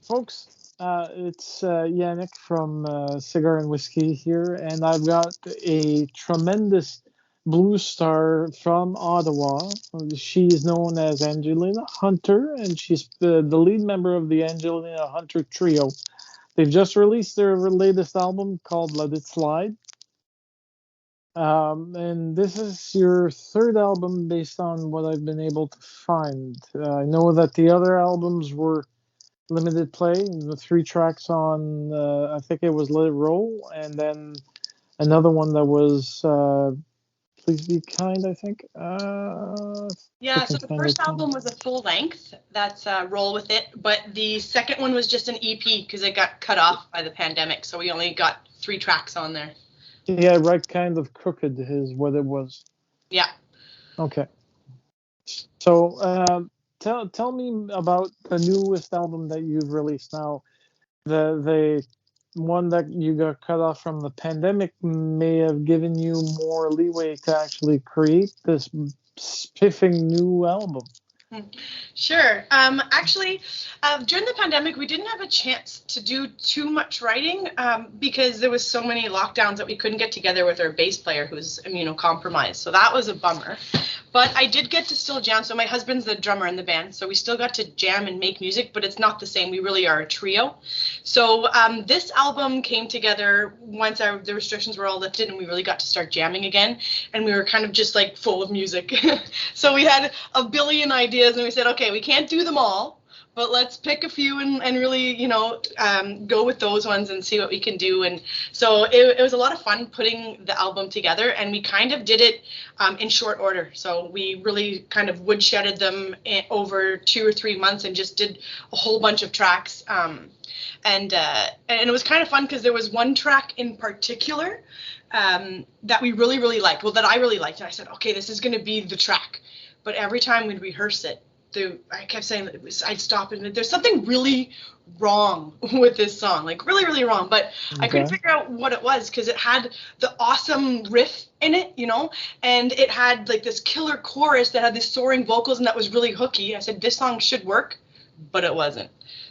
Folks, it's Yannick from Cigar&Whiskey here, and I've got a tremendous blues star from Ottawa. She is known as Angelina Hunter, and she's the lead member of the Angelina Hunter Trio. They've just released their latest album called Let It Slide. And this is your third album based on what I've been able to find. I know that the other albums were limited play, the three tracks on, I think it was Let It Roll, and then another one that was Please Be Kind, I think. Yeah, so the first album was a full length. That's Roll With It. But the second one was just an EP because it got cut off by the pandemic. So we only got 3 tracks on there. Yeah, Right Kind of Crooked is what it was. Yeah. Okay. So tell me about the newest album that you've released now. The one that you got cut off from the pandemic may have given you more leeway to actually create this spiffing new album. Sure. Actually, during the pandemic, we didn't have a chance to do too much writing because there was so many lockdowns that we couldn't get together with our bass player who's immunocompromised. So that was a bummer. But I did get to still jam. So my husband's the drummer in the band. So we still got to jam and make music, but it's not the same. We really are a trio. So this album came together once the restrictions were all lifted and we really got to start jamming again. And we were kind of just like full of music. So we had a billion ideas and we said, okay, we can't do them all, but let's pick a few and really, go with those ones and see what we can do. And so it was a lot of fun putting the album together, and we kind of did it in short order. So we really kind of woodshedded them over 2 or 3 months and just did a whole bunch of tracks. And it was kind of fun because there was one track in particular that we really, really liked. Well, that I really liked. And I said, okay, this is going to be the track. But every time we'd rehearse it, I kept saying I'd stop and there's something really wrong with this song, like really, really wrong. But okay. I couldn't figure out what it was because it had the awesome riff in it, and it had like this killer chorus that had these soaring vocals and that was really hooky. I said, this song should work, but it wasn't.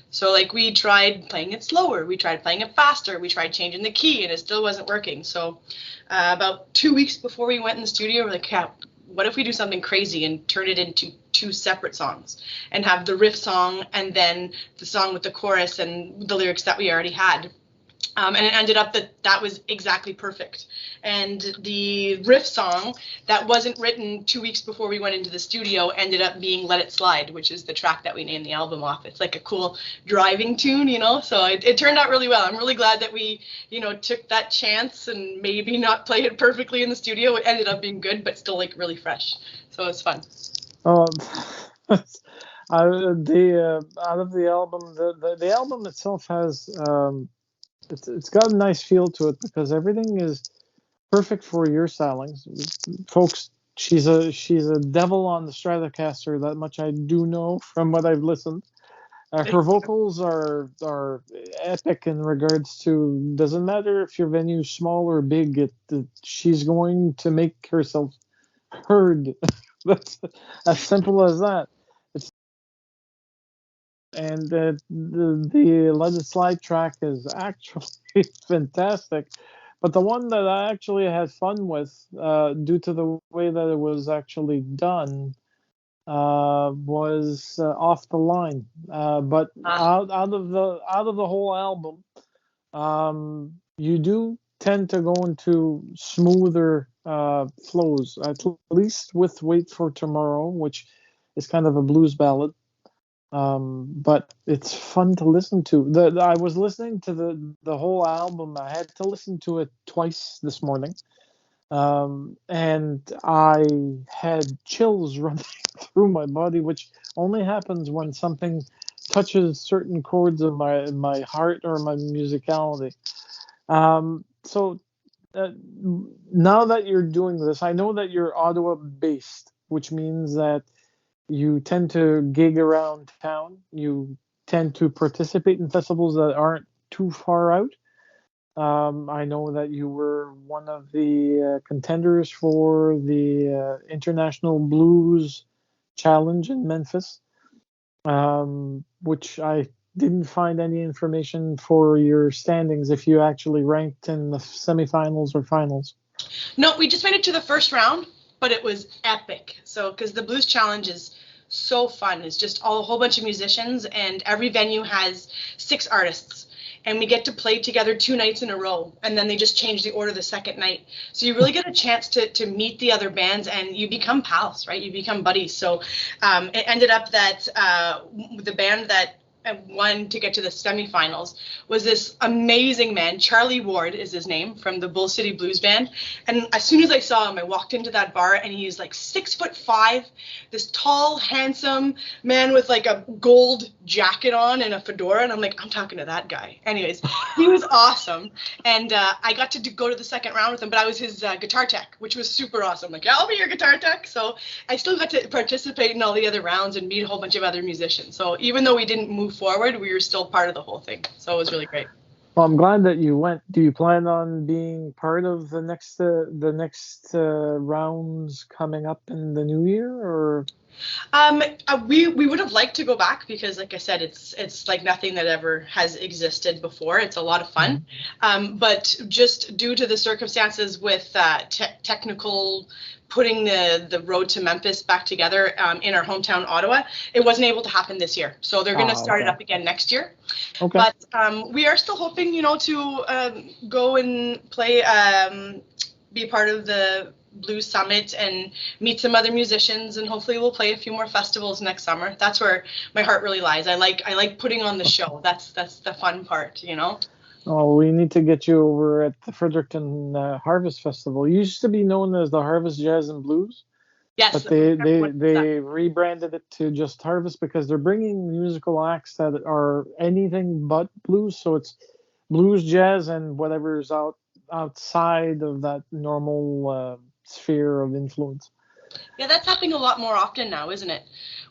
So like we tried playing it slower, we tried playing it faster, we tried changing the key, and it still wasn't working. So about 2 weeks before we went in the studio, we're like, yeah, what if we do something crazy and turn it into 2 separate songs and have the riff song and then the song with the chorus and the lyrics that we already had. And it ended up that was exactly perfect. And the riff song that wasn't written 2 weeks before we went into the studio ended up being Let It Slide, which is the track that we named the album off. It's like a cool driving tune, so it turned out really well. I'm really glad that we, took that chance and maybe not play it perfectly in the studio. It ended up being good, but still like really fresh. So it's fun. Oh, out of the album, the album itself has it's got a nice feel to it because everything is perfect for your stylings, folks. She's a devil on the Stratocaster. That much I do know from what I've listened. Her vocals are epic in regards to, doesn't matter if your venue's small or big, she's going to make herself heard. That's as simple as that. And the Let It Slide track is actually fantastic. But the one that I actually had fun with, due to the way that it was actually done, was Off the Line. But out of the whole album, you do tend to go into smoother flows, at least with Wait for Tomorrow, which is kind of a blues ballad. But it's fun to listen to. I was listening to the whole album. I had to listen to it twice this morning, and I had chills running through my body, which only happens when something touches certain chords of my heart or my musicality. So now that you're doing this, I know that you're Ottawa based, which means that you tend to gig around town. You tend to participate in festivals that aren't too far out. I know that you were one of the contenders for the International Blues Challenge in Memphis, which I didn't find any information for your standings if you actually ranked in the semifinals or finals. No, we just made it to the first round, but it was epic. So, because the Blues Challenge is so fun. It's just a whole bunch of musicians, and every venue has 6 artists. And we get to play together 2 nights in a row, and then they just change the order the second night. So you really get a chance to meet the other bands, and you become pals, right? You become buddies. So it ended up that the band that won to get to the semifinals was this amazing man. Charlie Ward is his name, from the Bull City Blues Band. And as soon as I saw him, I walked into that bar, and he's like 6'5", this tall, handsome man with like a gold jacket on and a fedora. And I'm like, I'm talking to that guy. Anyways, he was awesome. And I got to go to the second round with him, but I was his guitar tech, which was super awesome. Like, yeah, I'll be your guitar tech. So I still got to participate in all the other rounds and meet a whole bunch of other musicians. So even though we didn't move forward, we were still part of the whole thing. So it was really great. Well, I'm glad that you went. Do you plan on being part of the next rounds coming up in the new year, or? We would have liked to go back because, like I said, it's like nothing that ever has existed before. It's a lot of fun, but just due to the circumstances with technical putting the road to Memphis back together in our hometown Ottawa, it wasn't able to happen this year. So they're going to start it up again next year. Okay. But we are still hoping, to go and play, be part of the Blues Summit and meet some other musicians, and hopefully we'll play a few more festivals next summer. That's where my heart really lies. I like putting on the show. That's the fun part, Oh, we need to get you over at the Fredericton Harvest Festival. It used to be known as the Harvest Jazz and Blues. Yes. But they rebranded it to just Harvest because they're bringing musical acts that are anything but blues. So it's blues, jazz, and whatever's outside of that normal sphere of influence. Yeah, that's happening a lot more often now, isn't it?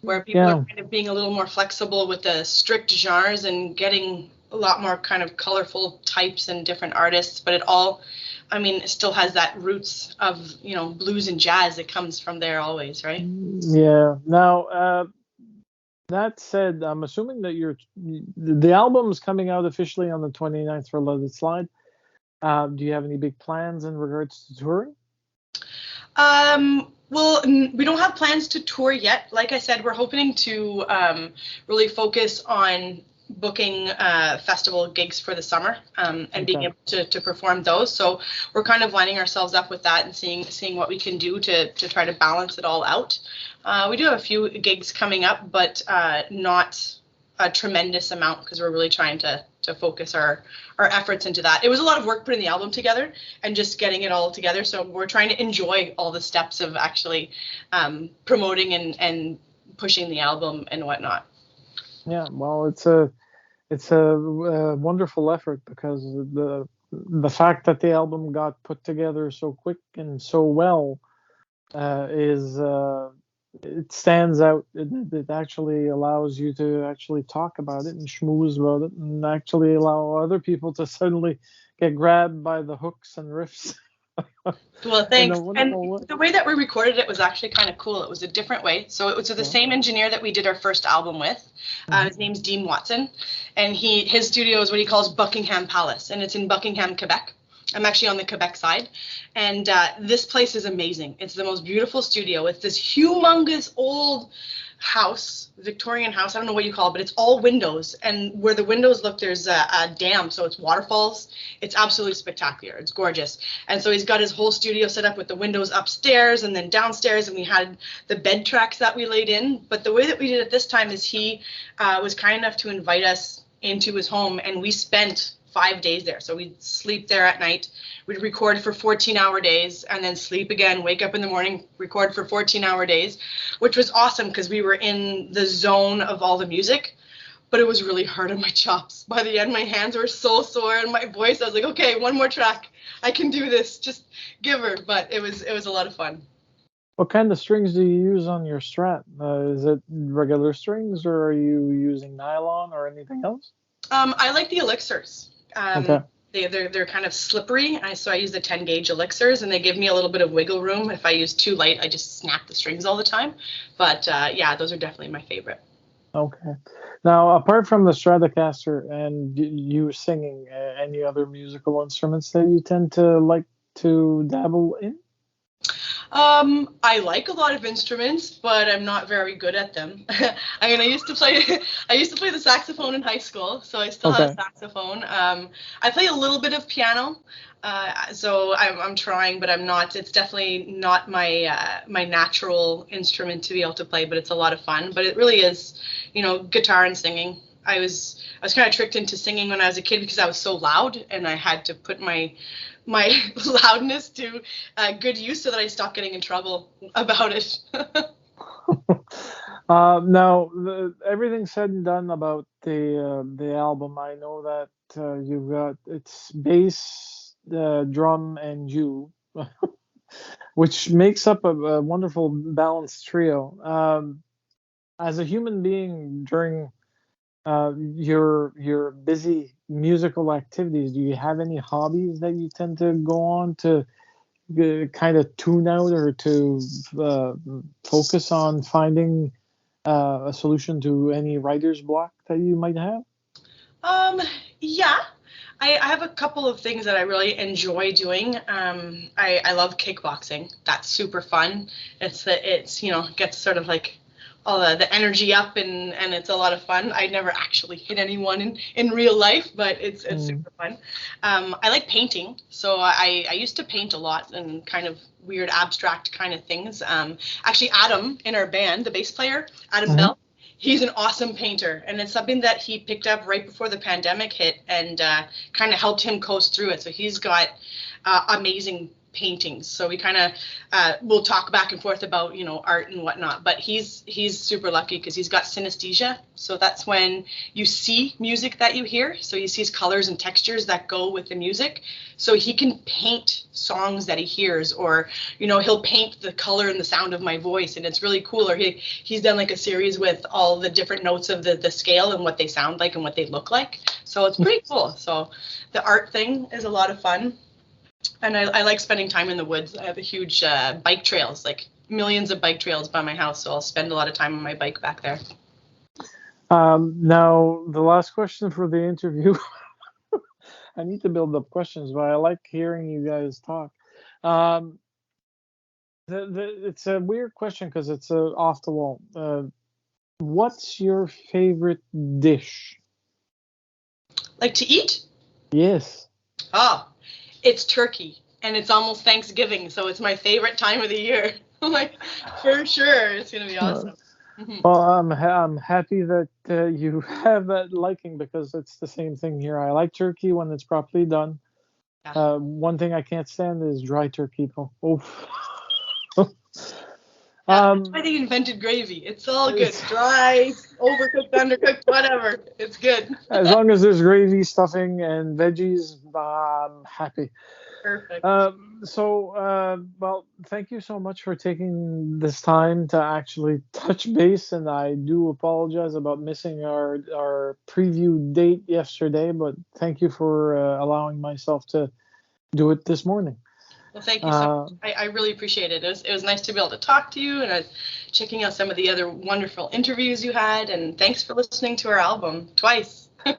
Where people are kind of being a little more flexible with the strict genres and getting a lot more kind of colorful types and different artists, but it all, it still has that roots of, blues and jazz. It comes from there always, right? Yeah. Now, that said, I'm assuming that the album's coming out officially on the 29th for Let It Slide. Do you have any big plans in regards to touring? Well, we don't have plans to tour yet. Like I said, we're hoping to really focus on booking festival gigs for the summer and being able to perform those. So we're kind of lining ourselves up with that and seeing what we can do to try to balance it all out. We do have a few gigs coming up, but not a tremendous amount because we're really trying to focus our efforts into that. It was a lot of work putting the album together and just getting it all together. So we're trying to enjoy all the steps of actually promoting and pushing the album and whatnot. Yeah, well, it's a wonderful effort because the fact that the album got put together so quick and so well it stands out. It actually allows you to actually talk about it and schmooze about it and actually allow other people to suddenly get grabbed by the hooks and riffs. Well, thanks. And the way that we recorded it was actually kind of cool. It was a different way. So it was the same engineer that we did our first album with. His name's Dean Watson, and his studio is what he calls Buckingham Palace, and it's in Buckingham, Quebec. I'm actually on the Quebec side, and this place is amazing. It's the most beautiful studio. It's this humongous old house, Victorian house. I don't know what you call it, but it's all windows, and where the windows look, there's a dam, so it's waterfalls. It's absolutely spectacular. It's gorgeous. And so he's got his whole studio set up with the windows upstairs and then downstairs, and we had the bed tracks that we laid in. But the way that we did it this time is he was kind enough to invite us into his home, and we spent 5 days there. So we'd sleep there at night. We'd record for 14-hour days and then sleep again, wake up in the morning, record for 14-hour days, which was awesome because we were in the zone of all the music, but it was really hard on my chops. By the end, my hands were so sore and my voice, I was like, okay, one more track. I can do this. Just give her. But it was a lot of fun. What kind of strings do you use on your Strat? Is it regular strings or are you using nylon or anything else? I like the elixirs. Okay. They're kind of slippery, so I use the 10 gauge elixirs, and they give me a little bit of wiggle room. If I use too light, I just snap the strings all the time. But yeah, those are definitely my favorite. Okay. Now, apart from the Stratocaster and you singing, any other musical instruments that you tend to like to dabble in? I like a lot of instruments, but I'm not very good at them. I mean, I used to play I used to play the saxophone in high school, so I still have a Okay. saxophone. I play a little bit of piano, so I'm trying, but I'm not. It's definitely not my natural instrument to be able to play, but it's a lot of fun. But it really is, guitar and singing. I was kind of tricked into singing when I was a kid because I was so loud, and I had to put my loudness to good use so that I stopped getting in trouble about it. Now, everything said and done about the album, I know that you've got it's bass, drum, and you, which makes up a wonderful balanced trio. As a human being, during your busy musical activities, do you have any hobbies that you tend to go on to kind of tune out or to uh, focus on finding a solution to any writer's block that you might have? um, yeah, I have a couple of things that I really enjoy doing. I love kickboxing. That's super fun. It's gets sort of like all the energy up, and it's a lot of fun. I never actually hit anyone in real life, but it's Mm. super fun. I like painting, so I used to paint a lot and kind of weird abstract kind of things. Actually, Adam in our band, the bass player, Adam Mhm. Bell, he's an awesome painter, and it's something that he picked up right before the pandemic hit, and kind of helped him coast through it. So he's got amazing paintings. So we kind of we'll talk back and forth about art and whatnot. But he's super lucky because he's got synesthesia. So that's when you see music that you hear. So he sees colors and textures that go with the music. So he can paint songs that he hears, or he'll paint the color and the sound of my voice, and it's really cool. Or he's done like a series with all the different notes of the scale and what they sound like and what they look like. So it's pretty cool. So the art thing is a lot of fun, and I like spending time in the woods. I have a huge bike trails, like millions of bike trails by my house, so I'll spend a lot of time on my bike back there. Now, the last question for the interview. I need to build up questions, but I like hearing you guys talk. Um, it's a weird question because it's off the wall. What's your favorite dish? Like to eat? Yes. Oh, it's turkey, and it's almost Thanksgiving, so it's my favorite time of the year. Like, for sure, it's gonna be Uh, awesome. Hmm. well, I'm happy that you have that liking because it's the same thing here. I like turkey when it's properly done. Yeah. One thing I can't stand is dry turkey, though. Oof. Yeah, that's why um, they invented gravy. It's all good. as Dry, overcooked, undercooked, whatever. It's good. long as there's gravy, stuffing, and veggies, I'm happy. Perfect. Well, thank you so much for taking this time to actually touch base, and I do apologize about missing our preview date yesterday, but thank you for allowing myself to do it this morning. Well, thank you so Uh, much. I really appreciate it. It was nice to be able to talk to you, and I was checking out some of the other wonderful interviews you had, and thanks for listening to our album twice.